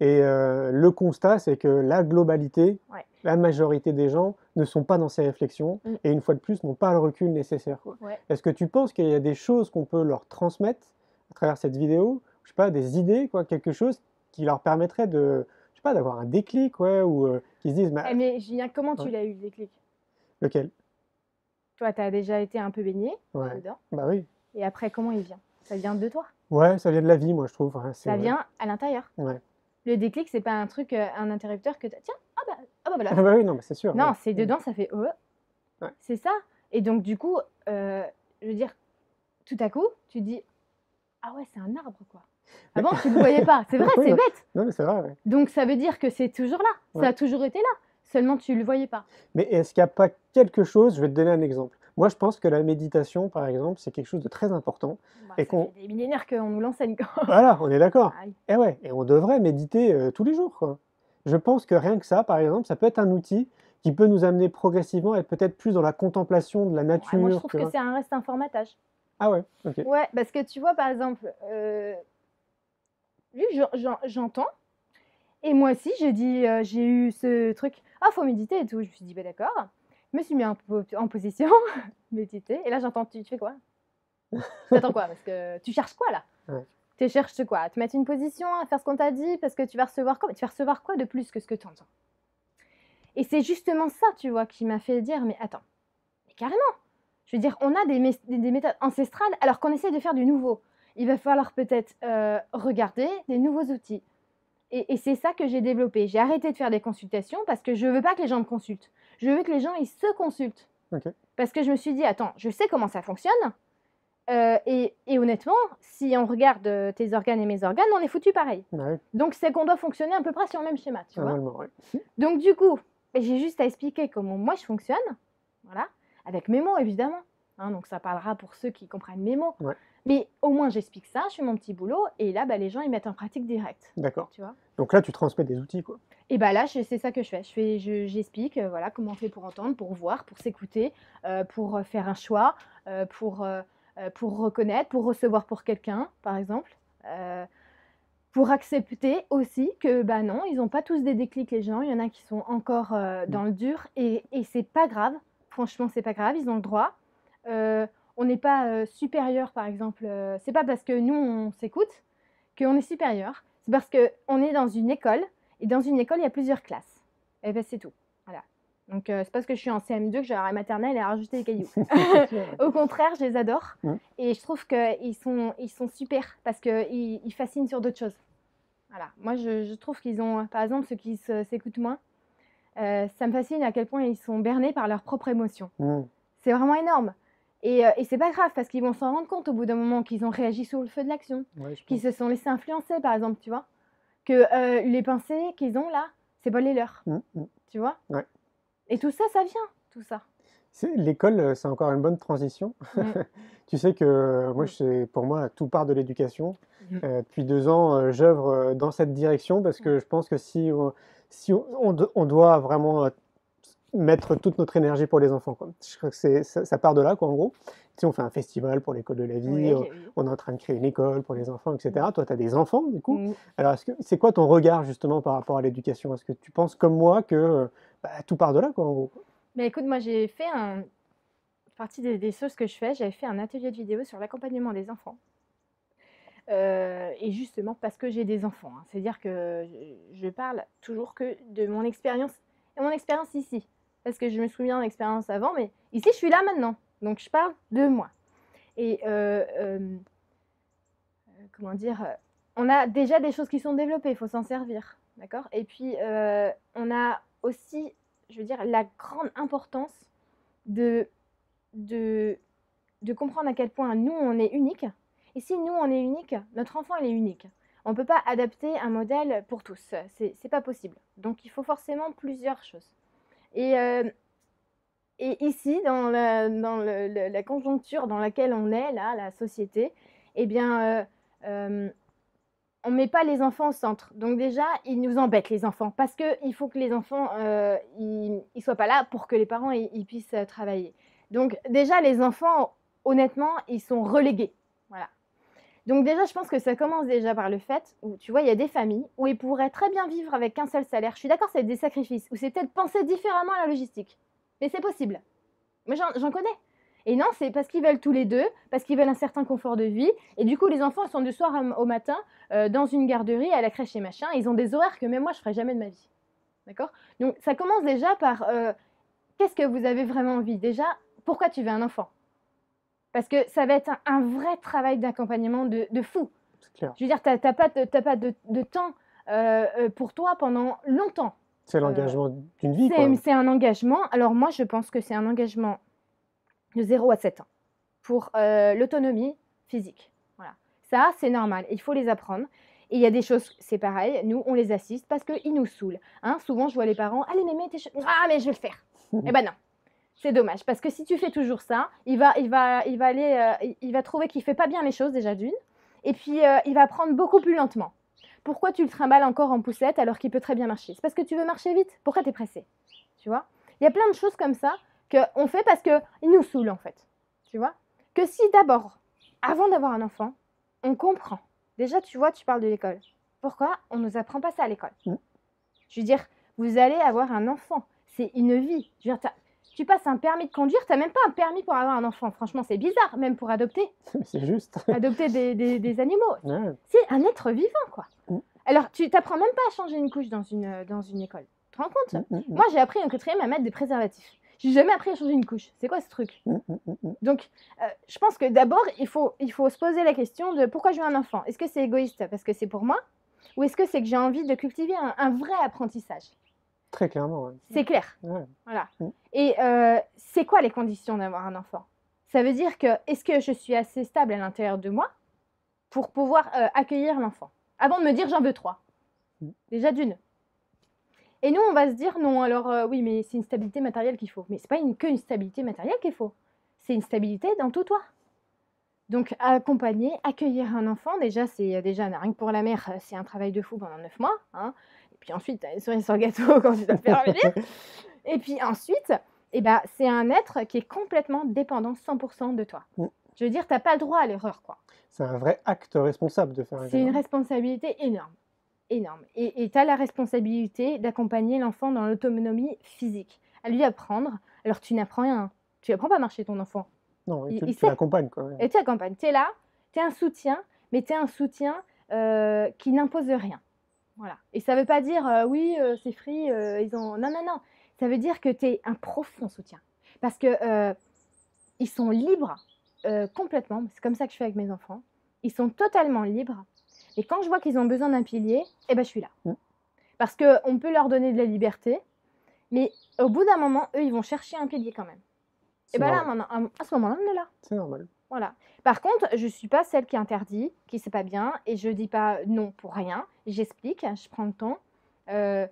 et le constat, c'est que la globalité,
Ouais.
la majorité des gens ne sont pas dans ces réflexions
Mmh.
et une fois de plus, n'ont pas le recul nécessaire, quoi.
Ouais.
Est-ce que tu penses qu'il y a des choses qu'on peut leur transmettre à travers cette vidéo? Je sais pas, des idées, quoi, quelque chose qui leur permettrait de, je sais pas, d'avoir un déclic, ouais, ou qu'ils se disent, bah,
Eh, mais Julien, comment tu
ouais,
l'as eu le déclic?
lequel?
Toi, tu as déjà été un peu baigné
Ouais,
dedans.
bah oui.
Et après, comment il vient? Ça vient de toi.
Ouais, ça vient de la vie, moi, je trouve. Ouais, c'est
Ça
vrai.
vient à l'intérieur.
Ouais.
Le déclic, c'est pas un truc, un interrupteur que tu as. Tiens, ah bah voilà.
Ah bah oui, non, mais c'est sûr.
Non,
Ouais.
c'est dedans, ça fait
Ouais.
c'est ça. Et donc, du coup, je veux dire, tout à coup, tu dis, ah ouais, c'est un arbre, quoi.
Mais-
Avant, tu ne le voyais pas. C'est vrai,
Oui,
c'est
non,
bête.
non, mais c'est vrai, ouais.
Donc, ça veut dire que c'est toujours là. Ça
Ouais.
a toujours été là. Seulement, tu le voyais pas.
Mais est-ce qu'il n'y a pas quelque chose, je vais te donner un exemple. Moi, je pense que la méditation, par exemple, c'est quelque chose de très important.
Bah,
Et
ça
qu'on,
fait des millénaires qu'on nous l'enseigne, quoi.
voilà, on est d'accord.
Aïe.
Et ouais, et on devrait méditer tous les jours, quoi. Je pense que rien que ça, par exemple, ça peut être un outil qui peut nous amener progressivement à être peut-être plus dans la contemplation de la
Ouais, moi, je
nature,
trouve
tu
que
vois.
c'est un reste un formatage.
Ah ouais, ok.
Ouais, parce que tu vois, par exemple, lui, j'entends. Et moi aussi, j'ai eu ce truc, ah, faut méditer et tout. Je me suis dit, bah d'accord. Je me suis mis en position, méditer. Et là, j'entends, tu fais quoi? T'attends quoi? Parce que tu cherches quoi là?
Ouais.
Tu cherches quoi? À te mettre une position, à faire ce qu'on t'a dit, parce que tu vas recevoir quoi? Tu vas recevoir quoi de plus que ce que tu entends? Et c'est justement ça, tu vois, qui m'a fait dire, mais attends, mais carrément. Je veux dire, on a des méthodes ancestrales alors qu'on essaie de faire du nouveau. Il va falloir peut-être regarder des nouveaux outils. Et c'est ça que j'ai développé. J'ai arrêté de faire des consultations parce que je veux pas que les gens me consultent. Je veux que les gens, ils se consultent.
Ok.
Parce que je me suis dit, attends, je sais comment ça fonctionne. Et honnêtement, si on regarde tes organes et mes organes, on est foutu pareil.
Ouais,
Donc, c'est qu'on doit fonctionner à peu près sur le même schéma, tu vois.
normalement, ouais.
Donc, du coup, j'ai juste à expliquer comment moi je fonctionne. Voilà. Avec mes mots, évidemment. Hein, donc, ça parlera pour ceux qui comprennent mes mots.
Ouais.
Mais au moins, j'explique ça, je fais mon petit boulot. Et là, les gens, ils mettent en pratique direct.
D'accord.
Tu vois.
Donc là, tu transmets des outils, quoi.
Et bah là, c'est ça que je fais. J'explique voilà, comment on fait pour entendre, pour voir, pour s'écouter, pour faire un choix, pour reconnaître, pour recevoir pour quelqu'un, par exemple. Pour accepter aussi que, non, ils n'ont pas tous des déclics, les gens. Il y en a qui sont encore dans le dur. Et c'est pas grave. Franchement, c'est pas grave. Ils ont le droit. On n'est pas supérieur, par exemple. C'est pas parce que nous, on s'écoute qu'on est supérieur. C'est parce qu'on est dans une école. Et dans une école, il y a plusieurs classes. Et ben c'est tout. Voilà. Donc, c'est parce que je suis en CM2 que j'ai la maternelle et à rajouter des cailloux. Au contraire, je les adore. Et je trouve qu'ils sont super parce qu'ils fascinent sur d'autres choses. Voilà. Moi, je trouve qu'ils ont, par exemple, ceux qui s'écoutent moins, ça me fascine à quel point ils sont bernés par leurs propres émotions. C'est vraiment énorme. Et c'est pas grave parce qu'ils vont s'en rendre compte au bout d'un moment qu'ils ont réagi sous le feu de l'action, qu'ils se sont laissés influencer, par exemple, tu vois. Que les pensées qu'ils ont là, c'est pas les leurs. Tu vois.
Ouais.
Et tout ça, ça vient, tout ça.
L'école, c'est encore une bonne transition. Tu sais que moi, pour moi, tout part de l'éducation. Depuis 2 ans, j'œuvre dans cette direction parce que je pense que si on doit vraiment mettre toute notre énergie pour les enfants, quoi. Je crois que ça part de là, quoi, en gros. Tu sais, on fait un festival pour l'école de la vie, on est en train de créer une école pour les enfants, etc. Toi, tu as des enfants, du coup. Alors, c'est quoi ton regard, justement, par rapport à l'éducation? Est-ce que tu penses, comme moi, que tout part de là, quoi, en gros?
Mais écoute, moi, j'ai fait partie des choses que je fais, j'avais fait un atelier de vidéo sur l'accompagnement des enfants. Et justement, parce que j'ai des enfants. Hein. C'est-à-dire que je parle toujours que de mon expérience, et mon expérience ici. Parce que je me souviens de l'expérience avant, mais ici, je suis là maintenant. Donc, je parle de moi. Et comment dire, on a déjà des choses qui sont développées, il faut s'en servir. D'accord. Et puis, on a aussi, je veux dire, la grande importance de comprendre à quel point nous, on est unique. Et si nous, on est unique, notre enfant, il est unique. On ne peut pas adapter un modèle pour tous. C'est pas possible. Donc, il faut forcément plusieurs choses. Et ici, dans la conjoncture dans laquelle on est, là, la société, eh bien, on ne met pas les enfants au centre. Donc déjà, ils nous embêtent, les enfants, parce qu'il faut que les enfants ils soient pas là pour que les parents ils puissent travailler. Donc déjà, les enfants, honnêtement, ils sont relégués. Voilà. Donc déjà, je pense que ça commence déjà par le fait où, tu vois, il y a des familles où ils pourraient très bien vivre avec qu'un seul salaire. Je suis d'accord, c'est des sacrifices, ou c'est peut-être penser différemment à la logistique. Mais c'est possible. Moi, j'en connais. Et non, c'est parce qu'ils veulent tous les deux, parce qu'ils veulent un certain confort de vie. Et du coup, les enfants sont du soir au matin dans une garderie, à la crèche et machin. Ils ont des horaires que même moi, je ne ferais jamais de ma vie. D'accord? Donc, ça commence déjà par qu'est-ce que vous avez vraiment envie? Déjà, pourquoi tu veux un enfant? Parce que ça va être un vrai travail d'accompagnement de fou.
C'est clair.
Je veux dire, tu n'as pas de temps pour toi pendant longtemps.
C'est l'engagement d'une vie, quoi.
C'est un engagement. Alors moi, je pense que c'est un engagement de 0 à 7 ans pour l'autonomie physique. Voilà. Ça, c'est normal. Il faut les apprendre. Et il y a des choses, c'est pareil, nous, on les assiste parce qu'ils nous saoulent. Hein, souvent, je vois les parents, allez, mémé, ah, mais je vais le faire. Eh ben non. C'est dommage, parce que si tu fais toujours ça, il va trouver qu'il ne fait pas bien les choses, déjà d'une, et puis il va apprendre beaucoup plus lentement. Pourquoi tu le trimbales encore en poussette alors qu'il peut très bien marcher? C'est parce que tu veux marcher vite. Pourquoi tu es pressé? Tu vois? Il y a plein de choses comme ça qu'on fait parce qu'ils nous saoulent, en fait. Tu vois? Que si d'abord, avant d'avoir un enfant, on comprend. Déjà, tu vois, tu parles de l'école. Pourquoi on ne nous apprend pas ça à l'école? Je veux dire, vous allez avoir un enfant. C'est une vie. Je veux dire, tu passes un permis de conduire, tu n'as même pas un permis pour avoir un enfant. Franchement, c'est bizarre, même pour adopter.
C'est juste.
Adopter des animaux.
Ouais.
C'est un être vivant, quoi. Alors, tu n'apprends même pas à changer une couche dans une école. Tu te rends compte? Moi, j'ai appris en 4e à mettre des préservatifs. J'ai jamais appris à changer une couche. C'est quoi ce truc? Donc, je pense que d'abord, il faut se poser la question de pourquoi je veux un enfant. Est-ce que c'est égoïste parce que c'est pour moi? Ou est-ce que c'est que j'ai envie de cultiver un vrai apprentissage?
Très clairement, ouais.
C'est clair.
Ouais.
Voilà.
Mm.
Et c'est quoi les conditions d'avoir un enfant? Ça veut dire que est-ce que je suis assez stable à l'intérieur de moi pour pouvoir accueillir l'enfant? Avant de me dire j'en veux 3.
Mm.
Déjà d'une. Et nous, on va se dire non, alors oui, mais c'est une stabilité matérielle qu'il faut. Mais c'est pas que une stabilité matérielle qu'il faut. C'est une stabilité dans tout toi. Donc, accompagner, accueillir un enfant, déjà, c'est déjà rien que pour la mère, c'est un travail de fou pendant 9 mois. Hein. Et puis ensuite, tu as les cerises sur le gâteau quand tu dois le faire venir. Et puis ensuite, eh ben, c'est un être qui est complètement dépendant 100% de toi.
Mm.
Je veux dire, tu n'as pas le droit à l'erreur, quoi.
C'est un vrai acte responsable de faire un
C'est une
gamin.
responsabilité énorme. Énorme. Et tu as la responsabilité d'accompagner l'enfant dans l'autonomie physique, à lui apprendre. Alors, tu n'apprends rien. Tu n'apprends pas à marcher ton enfant.
Non,
Il
tu
sait.
l'accompagnes, quoi. Ouais.
Et tu accompagnes. Tu es là, tu es un soutien, mais tu es un soutien qui n'impose rien. Voilà. Et ça ne veut pas dire, oui, c'est free, ils ont... Non, non, non. Ça veut dire que tu es un profond soutien. Parce que ils sont libres complètement. C'est comme ça que je fais avec mes enfants. Ils sont totalement libres. Et quand je vois qu'ils ont besoin d'un pilier, eh ben, je suis là.
Mm.
Parce qu'on peut leur donner de la liberté, mais au bout d'un moment, eux, ils vont chercher un pilier quand même. Et bien là, à ce moment-là, on est là.
C'est normal.
Voilà. Par contre, je ne suis pas celle qui interdit, qui ne sait pas bien, et je ne dis pas non pour rien. J'explique, je prends le temps. Je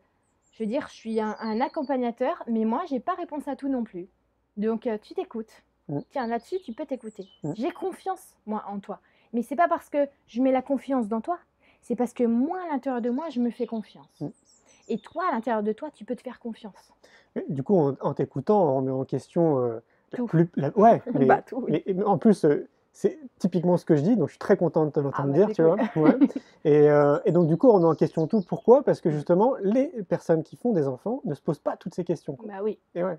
veux dire, je suis un accompagnateur, mais moi, je n'ai pas réponse à tout non plus. Donc, tu t'écoutes.
Mm.
Tiens, là-dessus, tu peux t'écouter.
Mm.
J'ai confiance, moi, en toi. Mais c'est pas parce que je mets la confiance dans toi, c'est parce que moi, à l'intérieur de moi, je me fais confiance.
Mm.
Et toi, à l'intérieur de toi, tu peux te faire confiance.
Mais du coup, en t'écoutant, on remet en question
Tout.
Ouais, mais,
Bah, tout, oui.
mais en plus, c'est typiquement ce que je dis, donc je suis très contente de te l'entendre
bah,
dire, tu vois. Ouais. Et donc, du coup, on remet en question tout. Pourquoi? Parce que justement, les personnes qui font des enfants ne se posent pas toutes ces questions, quoi.
Bah oui,
Et ouais.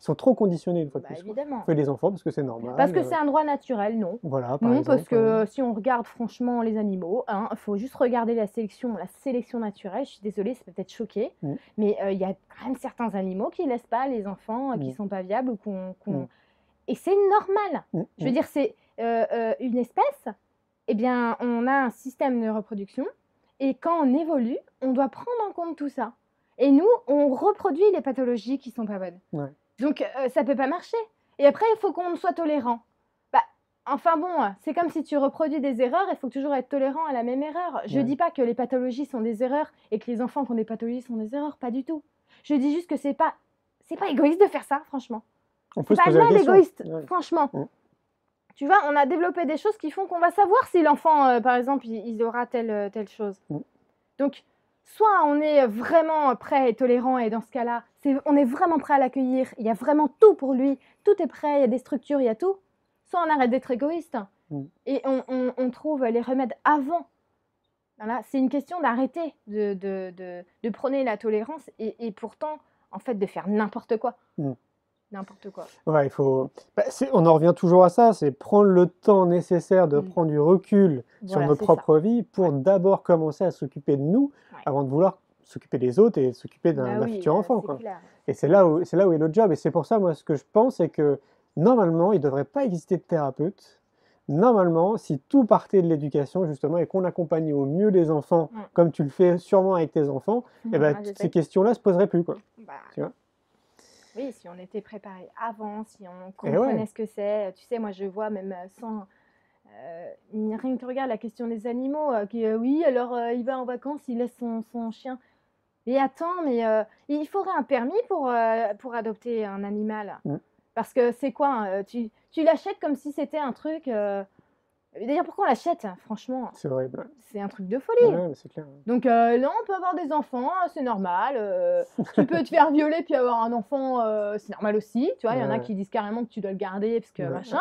Ils sont trop conditionnés une fois de
bah,
plus, quoi.
évidemment.
On fait des enfants parce que c'est normal.
Parce que c'est un droit naturel, non.
Voilà, par
Non,
exemple.
parce que si on regarde franchement les animaux, il faut juste regarder la sélection naturelle. Je suis désolée, ça peut peut-être choquer,
Mm.
mais il y a quand même certains animaux qui ne laissent pas les enfants qui ne
Mm.
sont pas viables ou
Mm.
Et c'est normal.
Mm.
Je veux dire, c'est une espèce, eh bien, on a un système de reproduction, et quand on évolue, on doit prendre en compte tout ça. Et nous, on reproduit les pathologies qui ne sont pas bonnes.
Ouais.
Donc, ça ne peut pas marcher. Et après, il faut qu'on soit tolérant. Bah, enfin bon, c'est comme si tu reproduis des erreurs, il faut toujours être tolérant à la même erreur. Je ne
Ouais.
dis pas que les pathologies sont des erreurs et que les enfants qui ont des pathologies sont des erreurs, pas du tout. Je dis juste que c'est pas égoïste de faire ça, franchement.
On peut
C'est
se
pas
poser la
mal
question.
égoïste,
Ouais.
franchement.
Mm.
Tu vois, on a développé des choses qui font qu'on va savoir si l'enfant, par exemple, il aura telle chose.
Mm.
Donc, soit on est vraiment prêt et tolérant, et dans ce cas-là, on est vraiment prêt à l'accueillir, il y a vraiment tout pour lui, tout est prêt, il y a des structures, il y a tout. Soit on arrête d'être égoïste et on trouve les remèdes avant. Voilà, c'est une question d'arrêter de prôner la tolérance et pourtant, en fait, de faire n'importe quoi. N'importe quoi.
Ouais, il faut. On en revient toujours à ça, c'est prendre le temps nécessaire de prendre du recul sur
Voilà,
nos
c'est
propres vies pour d'abord commencer à s'occuper de nous avant de vouloir s'occuper des autres et s'occuper d'un futur enfant, quoi.
Clair.
Et c'est là où est notre job. Et c'est pour ça, moi, ce que je pense, c'est que normalement, il ne devrait pas exister de thérapeute. Normalement, si tout partait de l'éducation, justement, et qu'on accompagnait au mieux les enfants, comme tu le fais sûrement avec tes enfants, eh ben, ces questions-là ne se poseraient plus, quoi. Tu vois?
Oui, si on était préparé avant, si on comprenait ce que c'est. Tu sais, moi, je vois même sans... rien que tu regardes la question des animaux, oui, alors il va en vacances, il laisse son chien. Mais attends, mais il faudrait un permis pour adopter un animal. Parce que c'est quoi, tu l'achètes comme si c'était un truc... D'ailleurs, pourquoi on l'achète, franchement?
C'est horrible.
C'est un truc de folie.
Ouais, c'est clair.
Donc là, on peut avoir des enfants, c'est normal. Tu peux te faire violer puis avoir un enfant, c'est normal aussi. Tu vois, il y en a qui disent carrément que tu dois le garder parce que machin.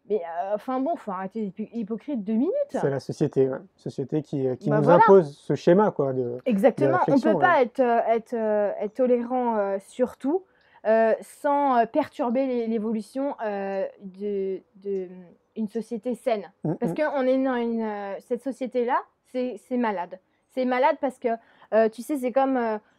Mais enfin bon, faut arrêter d'être hypocrite 2 minutes.
C'est la société, société qui nous impose ce schéma, quoi.
Exactement. On ne peut pas être tolérant sur tout sans perturber l'évolution d'une société saine. Parce qu'on est dans cette société-là, c'est malade. C'est malade parce que, tu sais, c'est comme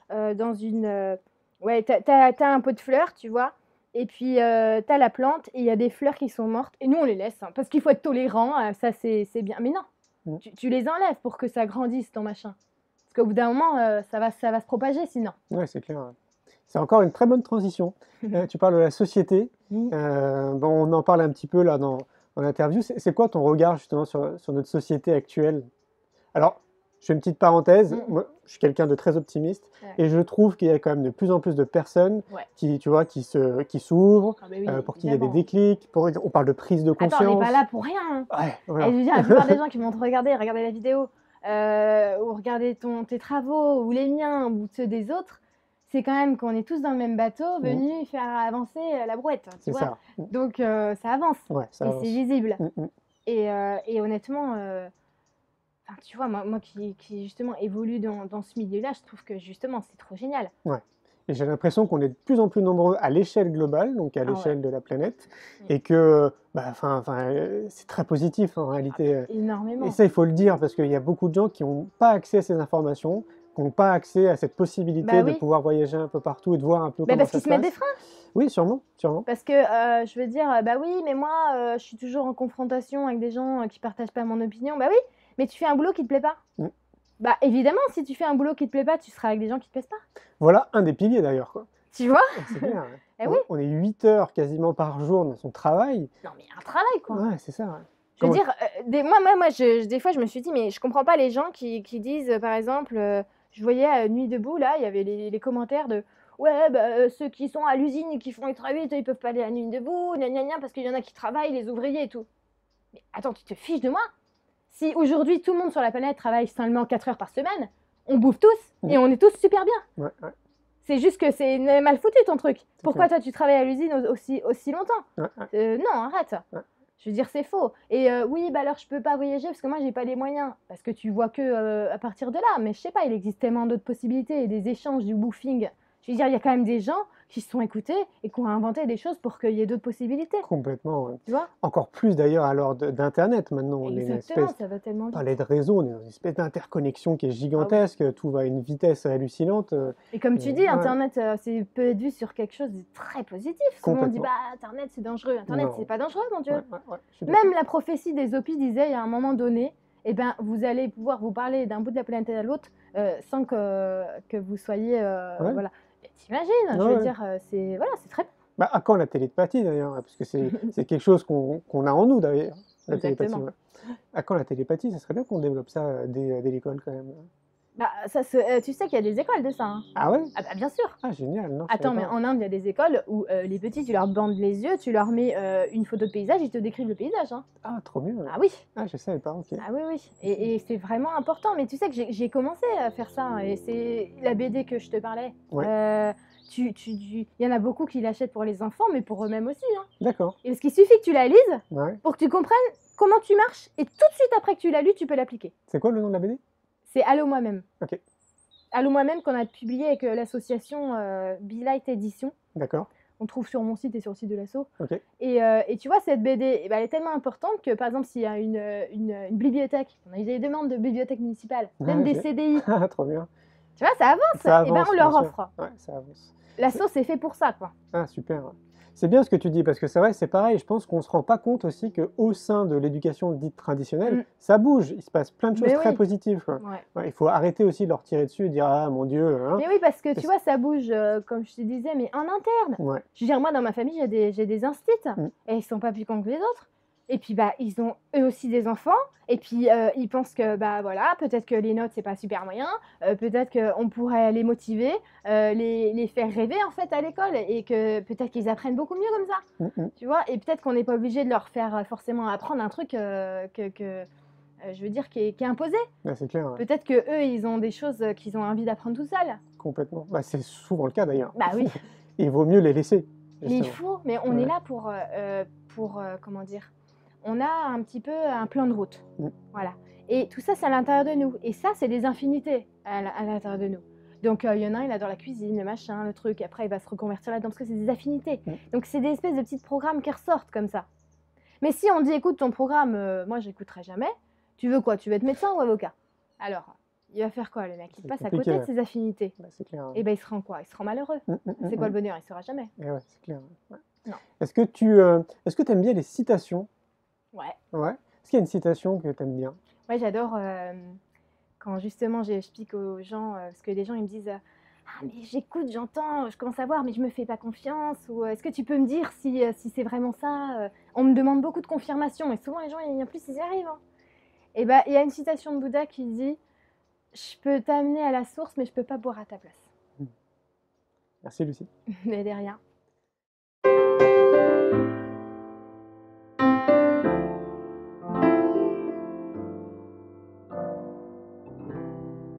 dans une... ouais, t'as un pot de fleurs, tu vois, et puis t'as la plante, et il y a des fleurs qui sont mortes, et nous, on les laisse, parce qu'il faut être tolérant, ça, c'est bien. Mais non,
Mm.
Tu les enlèves pour que ça grandisse, ton machin. Parce qu'au bout d'un moment, ça va se propager sinon.
Ouais, c'est clair. C'est encore une très bonne transition. Tu parles de la société.
Mm.
Bon, on en parle un petit peu là dans l'interview. C'est quoi ton regard justement sur notre société actuelle? Alors, je fais une petite parenthèse. Moi, je suis quelqu'un de très optimiste
Ouais.
et je trouve qu'il y a quand même de plus en plus de personnes
Ouais.
qui, tu vois, qui s'ouvrent,
Ah bah oui,
pour qu'il y ait des
évidemment.
déclics. On parle de prise de conscience.
Attends, on n'est pas là pour rien. Hein.
Ouais,
Et
voilà.
je veux dire, la plupart des gens qui vont te regarder la vidéo, ou regarder tes travaux, ou les miens, ou ceux des autres, c'est quand même qu'on est tous dans le même bateau, venus faire avancer la brouette, tu
C'est
vois.
ça.
Donc ça avance,
Ouais, ça
et
avance.
c'est visible.
Mm.
Et honnêtement, enfin, tu vois, moi qui justement évolue dans ce milieu-là, je trouve que justement c'est trop génial.
Ouais. Et j'ai l'impression qu'on est de plus en plus nombreux à l'échelle globale, donc à
Ah ouais.
l'échelle de la planète,
Mm.
et que c'est très positif en réalité.
Énormément.
Et ça, il faut le dire, parce qu'il y a beaucoup de gens qui n'ont pas accès à ces informations, qui n'ont pas accès à cette possibilité
Bah
de
oui.
pouvoir voyager un peu partout et de voir un peu
Bah
comment
parce
ça
qu'ils
se
se mettent des
passe.
freins.
Oui, sûrement, sûrement.
Parce que je veux dire, bah oui, mais moi, je suis toujours en confrontation avec des gens qui partagent pas mon opinion. Bah oui, mais tu fais un boulot qui te plaît pas.
Mm.
Bah évidemment, si tu fais un boulot qui te plaît pas, tu seras avec des gens qui te plaisent pas.
Voilà un des piliers d'ailleurs, quoi.
Tu vois?
C'est clair.
Eh oui.
On est 8 heures quasiment par jour dans son travail.
Non mais un travail quoi.
Ouais, c'est ça. Ouais.
Je veux
Comment-
dire, moi des fois je me suis dit, mais je comprends pas les gens qui disent, par exemple, je voyais à Nuit debout, là, il y avait les commentaires de ouais, bah, ceux qui sont à l'usine et qui font les travaux, ils peuvent pas aller à Nuit debout, gna gna gna, parce qu'il y en a qui travaillent, les ouvriers et tout. Mais attends, tu te fiches de moi? Si aujourd'hui tout le monde sur la planète travaille seulement 4 heures par semaine, on bouffe tous et on est tous super bien.
Ouais, ouais.
C'est juste que c'est mal foutu ton truc. Pourquoi
clair.
toi tu travailles à l'usine aussi longtemps?
Ouais, ouais.
Non, arrête.
Ouais.
Je veux dire, c'est faux. Et oui, bah alors je peux pas voyager parce que moi j'ai pas les moyens. Parce que tu vois que à partir de là. Mais je sais pas, il existe tellement d'autres possibilités et des échanges, du woofing. Je veux dire, il y a quand même des gens qui se sont écoutés et qui ont inventé des choses pour qu'il y ait d'autres possibilités.
Complètement. Ouais.
Tu vois?
Encore plus d'ailleurs à l'heure d'Internet maintenant. On est une
Exactement,
espèce,
ça va tellement vite.
parler de réseau, on est dans une espèce d'interconnexion qui est gigantesque, tout va à une vitesse hallucinante.
Et comme tu dis,
ouais.
Internet, c'est peut être vu sur quelque chose de très positif. Souvent on dit,
Complètement.
bah Internet c'est dangereux. Internet
Non.
c'est pas dangereux, mon Dieu.
Ouais, je suis d'accord.
Même la prophétie des Hopis disait, il y a un moment donné, eh ben, vous allez pouvoir vous parler d'un bout de la planète à l'autre sans que vous soyez...
Ouais.
Voilà. Mais t'imagines, je
Ouais,
veux
ouais.
dire, c'est voilà, c'est très...
Bah, à quand la télépathie d'ailleurs? Parce que c'est quelque chose qu'on a en nous d'ailleurs, la télépathie.
Exactement.
Ouais. À quand la télépathie? Ça serait bien qu'on développe ça dès l'école quand même.
Bah, tu sais qu'il y a des écoles de ça. Hein.
Ah ouais?
Ah bah, bien sûr.
Ah génial, non, je
Attends,
savais
mais
pas.
en Inde, il y a des écoles où les petits, tu leur bandes les yeux, tu leur mets une photo de paysage, ils te décrivent le paysage. Hein.
Ah trop bien.
Ah oui.
Ah je savais pas, ok.
Ah oui, oui. Et c'est vraiment important. Mais tu sais que j'ai commencé à faire ça. Hein, et c'est la BD que je te parlais.
Ouais.
Il y en a beaucoup qui l'achètent pour les enfants, mais pour eux-mêmes aussi. Hein.
D'accord.
Et parce qu'il suffit que tu la lises
Ouais.
pour que tu comprennes comment tu marches. Et tout de suite après que tu l'as lu, tu peux l'appliquer.
C'est quoi le nom de la BD?
C'est Allô moi-même.
Ok.
Allô moi-même qu'on a publié avec l'association Be Light Edition.
D'accord.
On trouve sur mon site et sur le site de l'asso.
Ok.
Et tu vois, cette BD, eh ben, elle est tellement importante que, par exemple, s'il y a une bibliothèque, on a des demandes de bibliothèque municipale, même
Ouais,
des CDI,
Ah trop bien.
tu vois, ça avance,
Ça
et ben
avance,
on leur
bien sûr.
offre.
Ouais, ça avance.
L'asso, c'est fait pour ça, quoi.
Ah super. C'est bien ce que tu dis, parce que c'est vrai, c'est pareil, je pense qu'on ne se rend pas compte aussi qu'au sein de l'éducation dite traditionnelle, ça bouge, il se passe plein de choses
Mais
très
oui.
positives. Quoi.
Ouais.
Ouais, il faut arrêter aussi de leur tirer dessus et dire « Ah mon Dieu hein. !»
Mais oui, parce que tu
Parce-
vois, ça bouge, comme je te disais, mais en interne.
Ouais,
Je veux dire, moi, dans ma famille, j'ai des instits, et ils sont pas plus cons que les autres. Et puis, bah, ils ont eux aussi des enfants, et puis ils pensent que, bah voilà, peut-être que les notes, c'est pas super moyen, peut-être qu'on pourrait les motiver, les faire rêver, en fait, à l'école, et que peut-être qu'ils apprennent beaucoup mieux comme ça, tu vois. Et peut-être qu'on n'est pas obligé de leur faire forcément apprendre un truc je veux dire, qui est imposé.
Bah, c'est clair, ouais.
Peut-être que eux, ils ont des choses qu'ils ont envie d'apprendre tout seuls.
Complètement. Bah, c'est souvent le cas d'ailleurs.
Bah oui.
Il vaut mieux les laisser.
Mais il
justement.
faut, mais on
Ouais.
est là pour comment dire, on a un petit peu un plan de route, voilà. Et tout ça, c'est à l'intérieur de nous. Et ça, c'est des infinités à l'intérieur de nous. Donc, il y en a un, il adore la cuisine, le machin, le truc. Après, il va se reconvertir là-dedans parce que c'est des affinités. Donc, c'est des espèces de petits programmes qui ressortent comme ça. Mais si on dit, écoute, ton programme, moi, j'écouterai jamais. Tu veux quoi? Tu veux être médecin ou avocat? Alors, il va faire quoi, le mec? Il
C'est
passe à
compliqué,
côté de
ouais.
ses affinités.
Bah, c'est clair.
Et ben, il se rend quoi? Il se rend malheureux. C'est quoi le bonheur? Il ne saura jamais.
Et ouais, c'est clair. Ouais.
Non.
Est-ce que tu aimes bien les citations?
Ouais.
Ouais. Est-ce qu'il y a une citation que tu aimes bien?
Ouais, j'adore quand justement j'explique aux gens, parce que les gens ils me disent ah, mais j'écoute, j'entends, je commence à voir, mais je me fais pas confiance. Ou est-ce que tu peux me dire si c'est vraiment ça On me demande beaucoup de confirmation, et souvent les gens, en plus, ils y arrivent. Hein. Et bah, il y a une citation de Bouddha qui dit je peux t'amener à la source, mais je peux pas boire à ta place.
Merci Lucie.
Mais derrière.